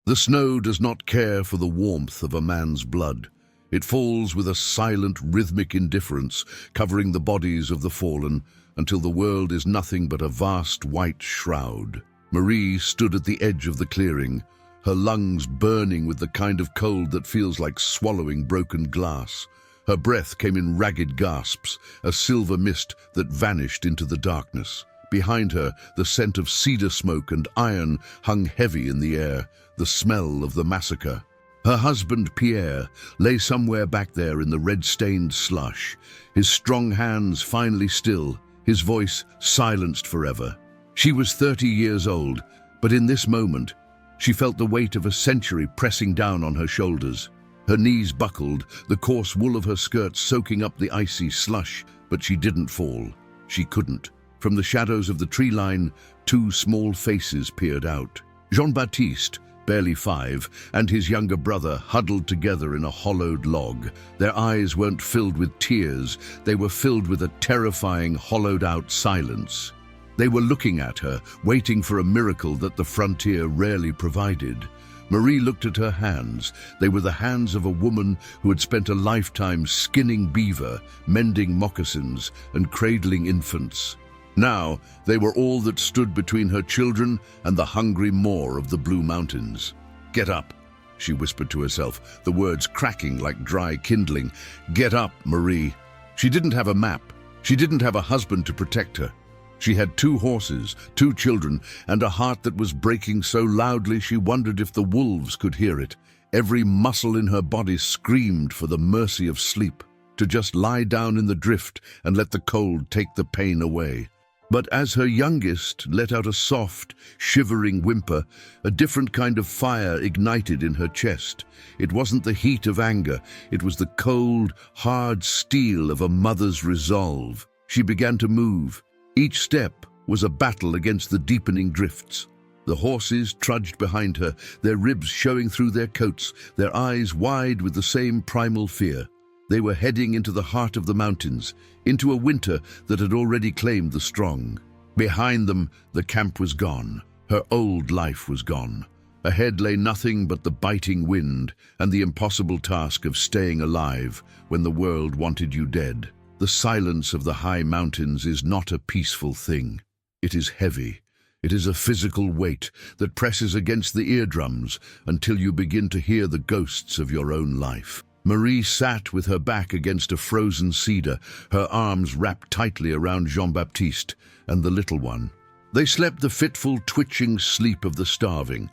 The snow does not care for the warmth of a man's blood. It falls with a silent, rhythmic indifference, covering the bodies of the fallen, until the world is nothing but a vast white shroud. Marie stood at the edge of the clearing, her lungs burning with the kind of cold that feels like swallowing broken glass. Her breath came in ragged gasps, a silver mist that vanished into the darkness. Behind her, the scent of cedar smoke and iron hung heavy in the air, the smell of the massacre. Her husband, Pierre, lay somewhere back there in the red-stained slush, his strong hands finally still, his voice silenced forever. She was 30 years old, but in this moment, she felt the weight of a century pressing down on her shoulders. Her knees buckled, the coarse wool of her skirts soaking up the icy slush, but she didn't fall. She couldn't. From the shadows of the tree line, two small faces peered out. Jean-Baptiste, barely 5, and his younger brother huddled together in a hollowed log. Their eyes weren't filled with tears, they were filled with a terrifying, hollowed-out silence. They were looking at her, waiting for a miracle that the frontier rarely provided. Marie looked at her hands. They were the hands of a woman who had spent a lifetime skinning beaver, mending moccasins, and cradling infants. Now, they were all that stood between her children and the hungry maw of the Blue Mountains. "Get up," she whispered to herself, the words cracking like dry kindling. "Get up, Marie." She didn't have a map. She didn't have a husband to protect her. She had 2 horses, 2 children, and a heart that was breaking so loudly she wondered if the wolves could hear it. Every muscle in her body screamed for the mercy of sleep, to just lie down in the drift and let the cold take the pain away. But as her youngest let out a soft, shivering whimper, a different kind of fire ignited in her chest. It wasn't the heat of anger, it was the cold, hard steel of a mother's resolve. She began to move. Each step was a battle against the deepening drifts. The horses trudged behind her, their ribs showing through their coats, their eyes wide with the same primal fear. They were heading into the heart of the mountains, into a winter that had already claimed the strong. Behind them, the camp was gone. Her old life was gone. Ahead lay nothing but the biting wind and the impossible task of staying alive when the world wanted you dead. The silence of the high mountains is not a peaceful thing. It is heavy. It is a physical weight that presses against the eardrums until you begin to hear the ghosts of your own life. Marie sat with her back against a frozen cedar, her arms wrapped tightly around Jean-Baptiste and the little one. They slept the fitful, twitching sleep of the starving,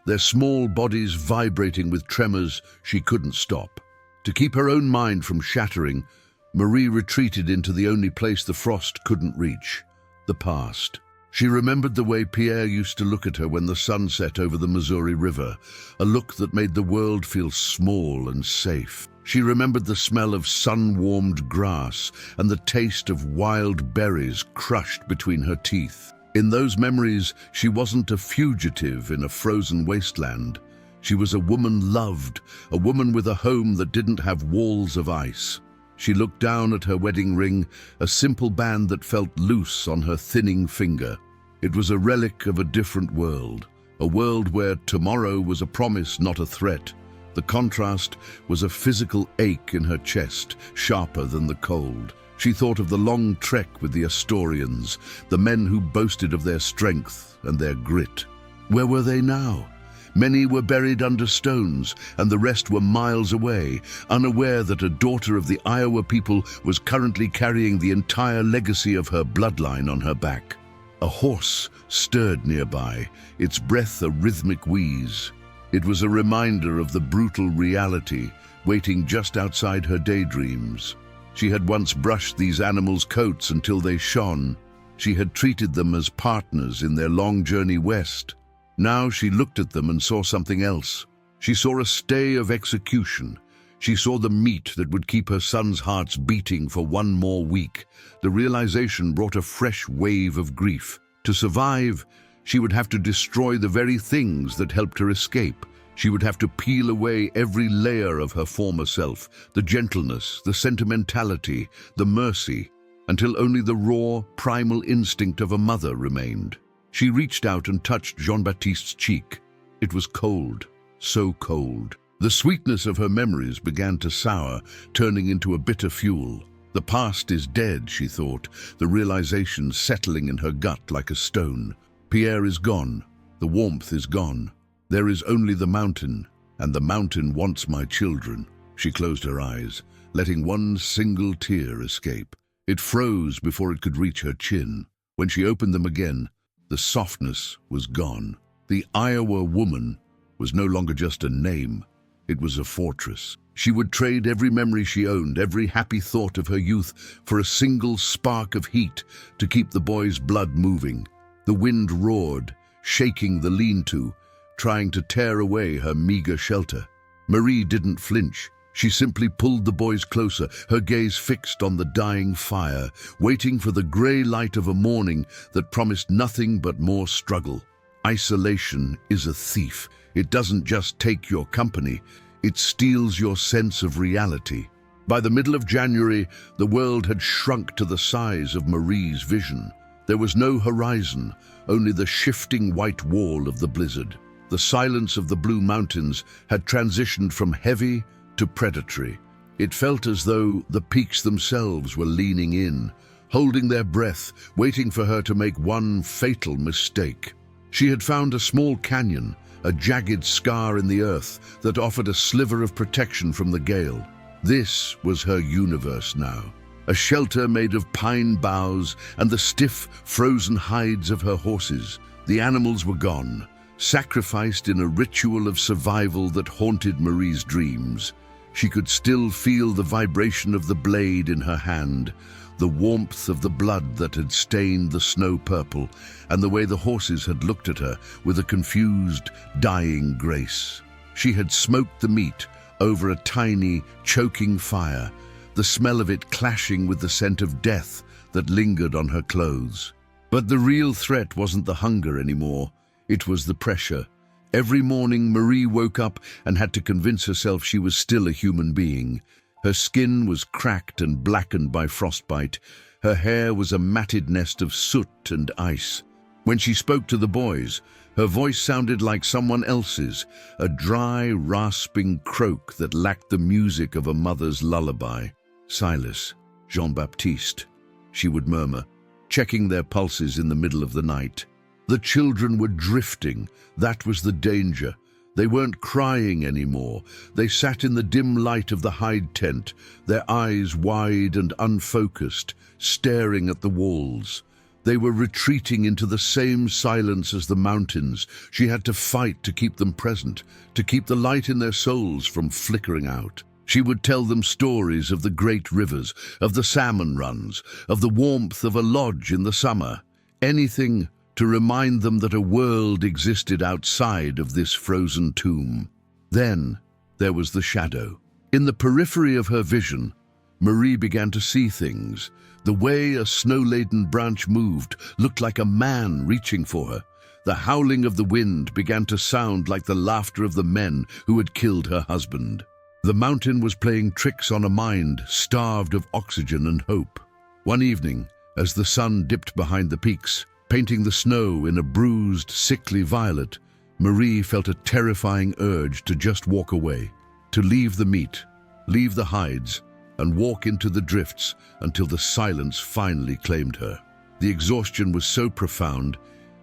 their small bodies vibrating with tremors she couldn't stop. To keep her own mind from shattering, Marie retreated into the only place the frost couldn't reach, the past. She remembered the way Pierre used to look at her when the sun set over the Missouri River, a look that made the world feel small and safe. She remembered the smell of sun-warmed grass and the taste of wild berries crushed between her teeth. In those memories, she wasn't a fugitive in a frozen wasteland. She was a woman loved, a woman with a home that didn't have walls of ice. She looked down at her wedding ring, a simple band that felt loose on her thinning finger. It was a relic of a different world, a world where tomorrow was a promise, not a threat. The contrast was a physical ache in her chest, sharper than the cold. She thought of the long trek with the Astorians, the men who boasted of their strength and their grit. Where were they now? Many were buried under stones, and the rest were miles away, unaware that a daughter of the Iowa people was currently carrying the entire legacy of her bloodline on her back. A horse stirred nearby, its breath a rhythmic wheeze. It was a reminder of the brutal reality waiting just outside her daydreams. She had once brushed these animals' coats until they shone. She had treated them as partners in their long journey west. Now she looked at them and saw something else. She saw a stay of execution. She saw the meat that would keep her sons' hearts beating for one more week. The realization brought a fresh wave of grief. To survive, she would have to destroy the very things that helped her escape. She would have to peel away every layer of her former self, the gentleness, the sentimentality, the mercy, until only the raw, primal instinct of a mother remained. She reached out and touched Jean-Baptiste's cheek. It was cold. so cold. The sweetness of her memories began to sour, turning into a bitter fuel. The past is dead, she thought, the realization settling in her gut like a stone. Pierre is gone. The warmth is gone. There is only the mountain, and the mountain wants my children. She closed her eyes, letting one single tear escape. It froze before it could reach her chin. When she opened them again, the softness was gone. The Iowa woman was no longer just a name. It was a fortress. She would trade every memory she owned, every happy thought of her youth, for a single spark of heat to keep the boy's blood moving. The wind roared, shaking the lean-to, trying to tear away her meager shelter. Marie didn't flinch. She simply pulled the boys closer, her gaze fixed on the dying fire, waiting for the grey light of a morning that promised nothing but more struggle. Isolation is a thief. It doesn't just take your company, it steals your sense of reality. By the middle of January, the world had shrunk to the size of Marie's vision. There was no horizon, only the shifting white wall of the blizzard. The silence of the Blue Mountains had transitioned from heavy to predatory. It felt as though the peaks themselves were leaning in, holding their breath, waiting for her to make one fatal mistake. She had found a small canyon, a jagged scar in the earth that offered a sliver of protection from the gale. This was her universe now. A shelter made of pine boughs and the stiff, frozen hides of her horses. The animals were gone, sacrificed in a ritual of survival that haunted Marie's dreams. She could still feel the vibration of the blade in her hand, the warmth of the blood that had stained the snow purple, and the way the horses had looked at her with a confused, dying grace. She had smoked the meat over a tiny, choking fire, the smell of it clashing with the scent of death that lingered on her clothes. But the real threat wasn't the hunger anymore, it was the pressure. Every morning Marie woke up and had to convince herself she was still a human being. Her skin was cracked and blackened by frostbite. Her hair was a matted nest of soot and ice. When she spoke to the boys, her voice sounded like someone else's, a dry, rasping croak that lacked the music of a mother's lullaby. "Silas, Jean-Baptiste," she would murmur, checking their pulses in the middle of the night. The children were drifting. That was the danger. They weren't crying anymore. They sat in the dim light of the hide tent, their eyes wide and unfocused, staring at the walls. They were retreating into the same silence as the mountains. She had to fight to keep them present, to keep the light in their souls from flickering out. She would tell them stories of the great rivers, of the salmon runs, of the warmth of a lodge in the summer. Anything to remind them that a world existed outside of this frozen tomb. Then there was the shadow. In the periphery of her vision, Marie began to see things. The way a snow-laden branch moved looked like a man reaching for her. The howling of the wind began to sound like the laughter of the men who had killed her husband. The mountain was playing tricks on a mind starved of oxygen and hope. One evening, as the sun dipped behind the peaks, painting the snow in a bruised, sickly violet, Marie felt a terrifying urge to just walk away, to leave the meat, leave the hides, and walk into the drifts until the silence finally claimed her. The exhaustion was so profound,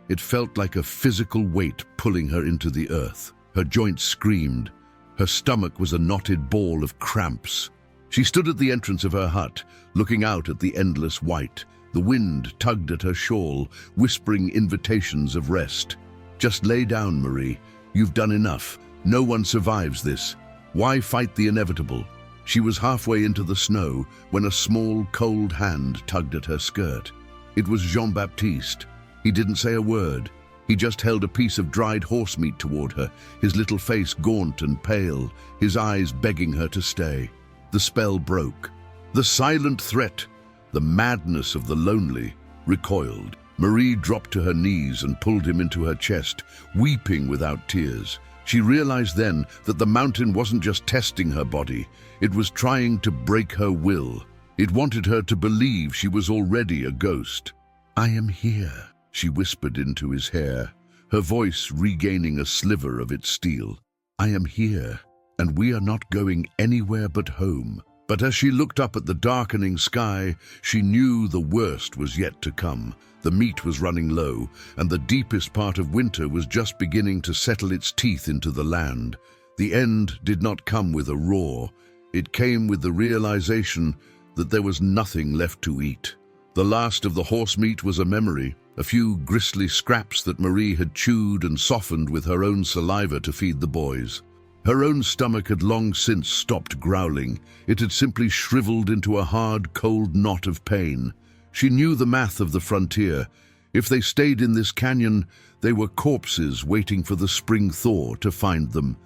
it felt like a physical weight pulling her into the earth. Her joints screamed. Her stomach was a knotted ball of cramps. She stood at the entrance of her hut, looking out at the endless white. The wind tugged at her shawl, whispering invitations of rest. "Just lay down, Marie. You've done enough. No one survives this. Why fight the inevitable?" She was halfway into the snow when a small, cold hand tugged at her skirt. It was Jean-Baptiste. He didn't say a word. He just held a piece of dried horse meat toward her, his little face gaunt and pale, his eyes begging her to stay. The spell broke. The silent threat, the madness of the lonely, recoiled. Marie dropped to her knees and pulled him into her chest, weeping without tears. She realized then that the mountain wasn't just testing her body, it was trying to break her will. It wanted her to believe she was already a ghost. "I am here," she whispered into his hair, her voice regaining a sliver of its steel. I am here, and we are not going anywhere but home. But as she looked up at the darkening sky, she knew the worst was yet to come. The meat was running low, and the deepest part of winter was just beginning to settle its teeth into the land. The end did not come with a roar. It came with the realization that there was nothing left to eat. The last of the horse meat was a memory, a few gristly scraps that Marie had chewed and softened with her own saliva to feed the boys. Her own stomach had long since stopped growling. It had simply shriveled into a hard, cold knot of pain. She knew the math of the frontier. If they stayed in this canyon, they were corpses waiting for the spring thaw to find them.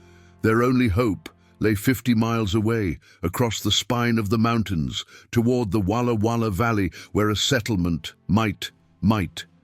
Their only hope lay 50 miles away, across the spine of the mountains, toward the Walla Walla Valley, where a settlement might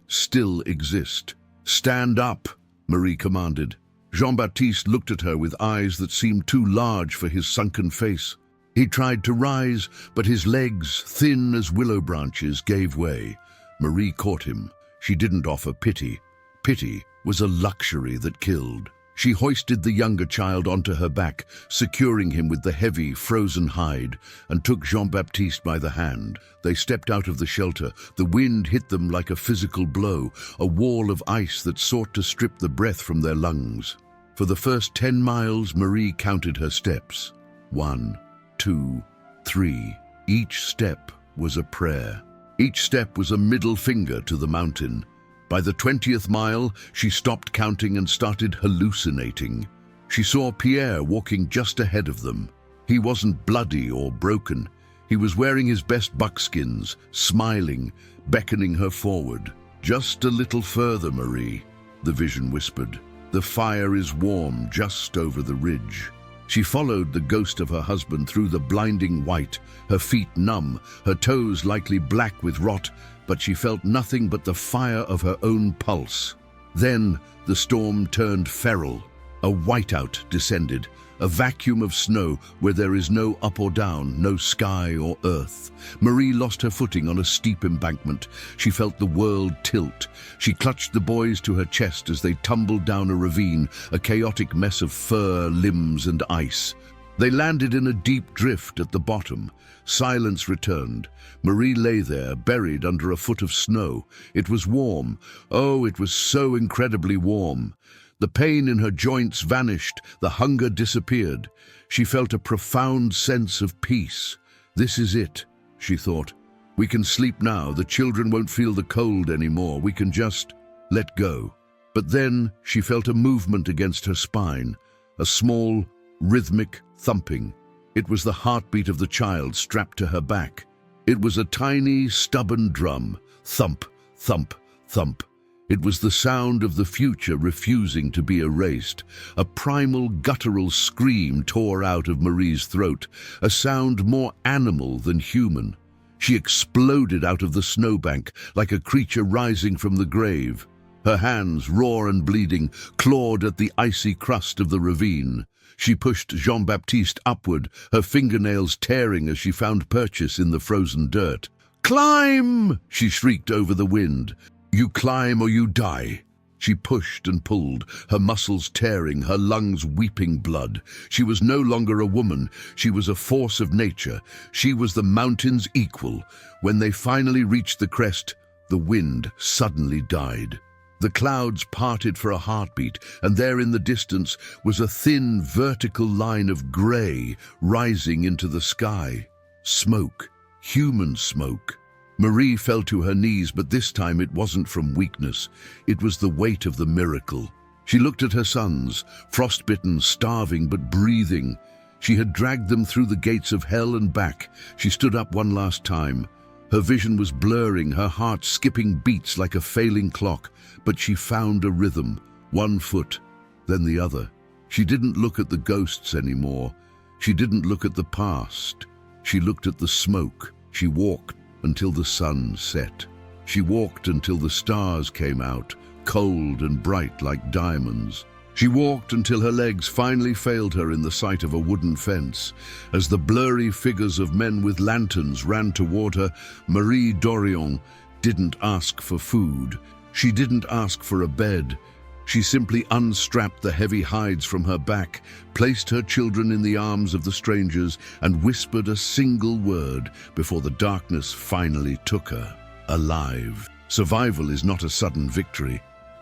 still exist. "Stand up," Marie commanded. Jean-Baptiste looked at her with eyes that seemed too large for his sunken face. He tried to rise, but his legs, thin as willow branches, gave way. Marie caught him. She didn't offer pity. Pity was a luxury that killed. She hoisted the younger child onto her back, securing him with the heavy, frozen hide, and took Jean-Baptiste by the hand. They stepped out of the shelter. The wind hit them like a physical blow, a wall of ice that sought to strip the breath from their lungs. For the first 10 miles, Marie counted her steps. 1, 2, 3. Each step was a prayer. Each step was a middle finger to the mountain. By the 20th mile, she stopped counting and started hallucinating. She saw Pierre walking just ahead of them. He wasn't bloody or broken. He was wearing his best buckskins, smiling, beckoning her forward. "Just a little further, Marie," the vision whispered. "The fire is warm just over the ridge." She followed the ghost of her husband through the blinding white, her feet numb, her toes likely black with rot, but she felt nothing but the fire of her own pulse. Then the storm turned feral. A whiteout descended, a vacuum of snow where there is no up or down, no sky or earth. Marie lost her footing on a steep embankment. She felt the world tilt. She clutched the boys to her chest as they tumbled down a ravine, a chaotic mess of fur, limbs, and ice. They landed in a deep drift at the bottom. Silence returned. Marie lay there, buried under a foot of snow. It was warm. Oh, it was so incredibly warm. The pain in her joints vanished. The hunger disappeared. She felt a profound sense of peace. "This is it," she thought. "We can sleep now. The children won't feel the cold anymore. We can just let go." But then she felt a movement against her spine, a small, rhythmic thumping. It was the heartbeat of the child strapped to her back. It was a tiny, stubborn drum. Thump, thump, thump. It was the sound of the future refusing to be erased. A primal, guttural scream tore out of Marie's throat, a sound more animal than human. She exploded out of the snowbank like a creature rising from the grave. Her hands, raw and bleeding, clawed at the icy crust of the ravine. She pushed Jean-Baptiste upward, her fingernails tearing as she found purchase in the frozen dirt. "Climb!" she shrieked over the wind. "You climb or you die." She pushed and pulled, her muscles tearing, her lungs weeping blood. She was no longer a woman. She was a force of nature. She was the mountain's equal. When they finally reached the crest, the wind suddenly died. The clouds parted for a heartbeat, and there in the distance was a thin, vertical line of grey rising into the sky. Smoke, human smoke. Marie fell to her knees, but this time it wasn't from weakness. It was the weight of the miracle. She looked at her sons, frostbitten, starving, but breathing. She had dragged them through the gates of hell and back. She stood up one last time. Her vision was blurring, her heart skipping beats like a failing clock, but she found a rhythm, one foot, then the other. She didn't look at the ghosts anymore. She didn't look at the past. She looked at the smoke. She walked until the sun set. She walked until the stars came out, cold and bright like diamonds. She walked until her legs finally failed her in the sight of a wooden fence. As the blurry figures of men with lanterns ran toward her, Marie Dorion didn't ask for food. She didn't ask for a bed. She simply unstrapped the heavy hides from her back, placed her children in the arms of the strangers, and whispered a single word before the darkness finally took her, alive. Survival is not a sudden victory.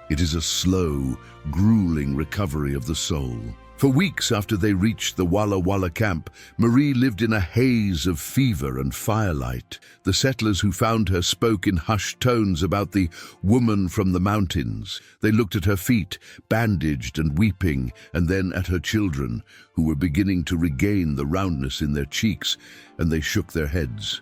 It is a slow, grueling recovery of the soul. For weeks after they reached the Walla Walla camp, Marie lived in a haze of fever and firelight. The settlers who found her spoke in hushed tones about the woman from the mountains. They looked at her feet, bandaged and weeping, and then at her children, who were beginning to regain the roundness in their cheeks, and they shook their heads.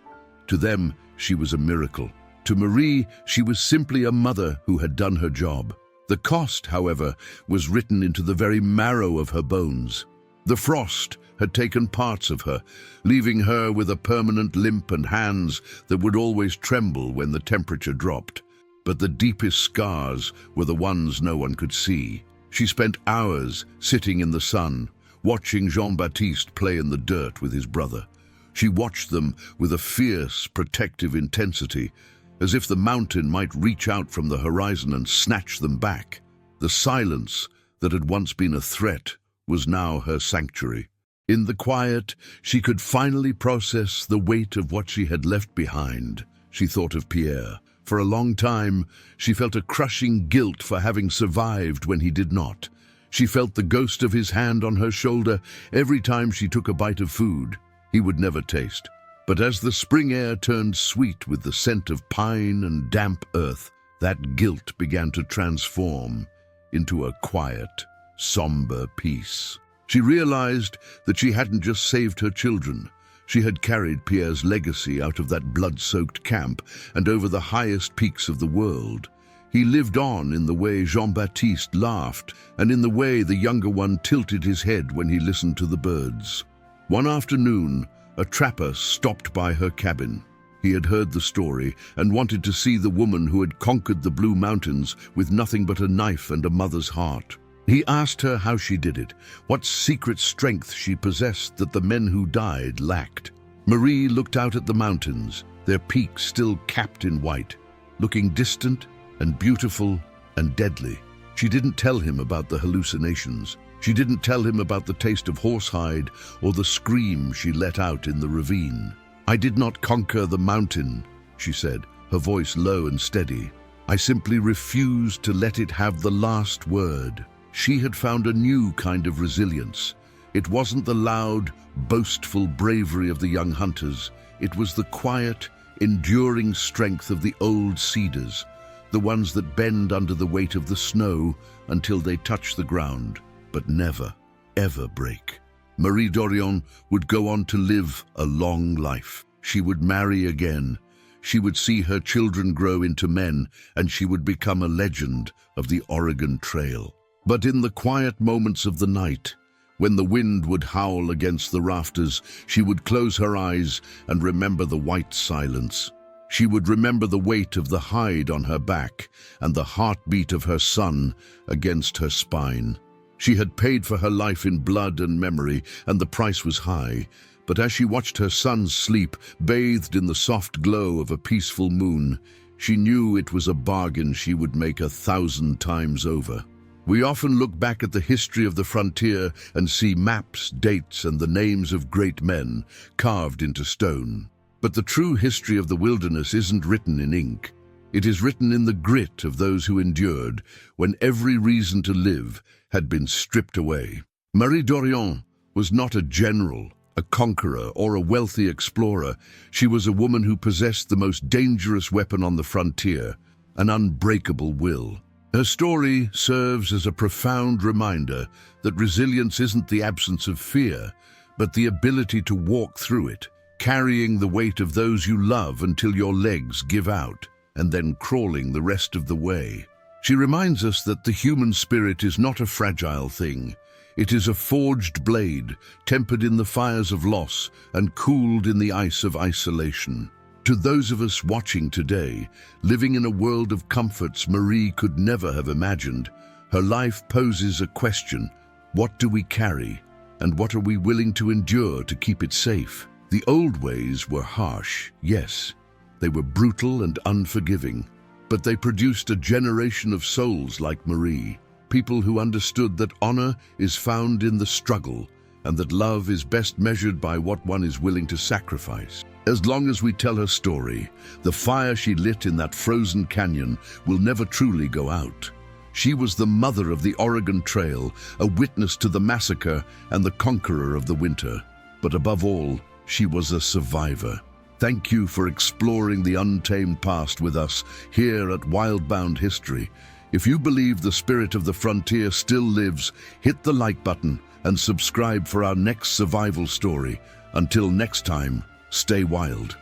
To them, she was a miracle. To Marie, she was simply a mother who had done her job. The cost, however, was written into the very marrow of her bones. The frost had taken parts of her, leaving her with a permanent limp and hands that would always tremble when the temperature dropped. But the deepest scars were the ones no one could see. She spent hours sitting in the sun, watching Jean-Baptiste play in the dirt with his brother. She watched them with a fierce, protective intensity, as if the mountain might reach out from the horizon and snatch them back. The silence that had once been a threat was now her sanctuary. In the quiet, she could finally process the weight of what she had left behind. She thought of Pierre. For a long time, she felt a crushing guilt for having survived when he did not. She felt the ghost of his hand on her shoulder every time she took a bite of food he would never taste. But as the spring air turned sweet with the scent of pine and damp earth, that guilt began to transform into a quiet, somber peace. She realized that she hadn't just saved her children. She had carried Pierre's legacy out of that blood-soaked camp and over the highest peaks of the world. He lived on in the way Jean-Baptiste laughed and in the way the younger one tilted his head when he listened to the birds. One afternoon, a trapper stopped by her cabin. He had heard the story and wanted to see the woman who had conquered the Blue Mountains with nothing but a knife and a mother's heart. He asked her how she did it, what secret strength she possessed that the men who died lacked. Marie looked out at the mountains, their peaks still capped in white, looking distant and beautiful and deadly. She didn't tell him about the hallucinations. She didn't tell him about the taste of horsehide or the scream she let out in the ravine. "I did not conquer the mountain," she said, her voice low and steady. "I simply refused to let it have the last word." She had found a new kind of resilience. It wasn't the loud, boastful bravery of the young hunters. It was the quiet, enduring strength of the old cedars, the ones that bend under the weight of the snow until they touch the ground, but never, ever break. Marie Dorion would go on to live a long life. She would marry again. She would see her children grow into men, and she would become a legend of the Oregon Trail. But in the quiet moments of the night, when the wind would howl against the rafters, she would close her eyes and remember the white silence. She would remember the weight of the hide on her back and the heartbeat of her son against her spine. She had paid for her life in blood and memory, and the price was high. But as she watched her son sleep, bathed in the soft glow of a peaceful moon, she knew it was a bargain she would make 1,000 times over. We often look back at the history of the frontier and see maps, dates, and the names of great men carved into stone. But the true history of the wilderness isn't written in ink. It is written in the grit of those who endured when every reason to live had been stripped away. Marie Dorion was not a general, a conqueror, or a wealthy explorer. She was a woman who possessed the most dangerous weapon on the frontier, an unbreakable will. Her story serves as a profound reminder that resilience isn't the absence of fear, but the ability to walk through it, carrying the weight of those you love until your legs give out, and then crawling the rest of the way. She reminds us that the human spirit is not a fragile thing. It is a forged blade, tempered in the fires of loss and cooled in the ice of isolation. To those of us watching today, living in a world of comforts Marie could never have imagined, her life poses a question: what do we carry, and what are we willing to endure to keep it safe? The old ways were harsh, yes. They were brutal and unforgiving, but they produced a generation of souls like Marie. people who understood that honor is found in the struggle and that love is best measured by what one is willing to sacrifice. As long as we tell her story, the fire she lit in that frozen canyon will never truly go out. She was the mother of the Oregon Trail, a witness to the massacre and the conqueror of the winter. But above all, she was a survivor. Thank you for exploring the untamed past with us here at Wildbound History. If you believe the spirit of the frontier still lives, hit the like button and subscribe for our next survival story. Until next time, stay wild.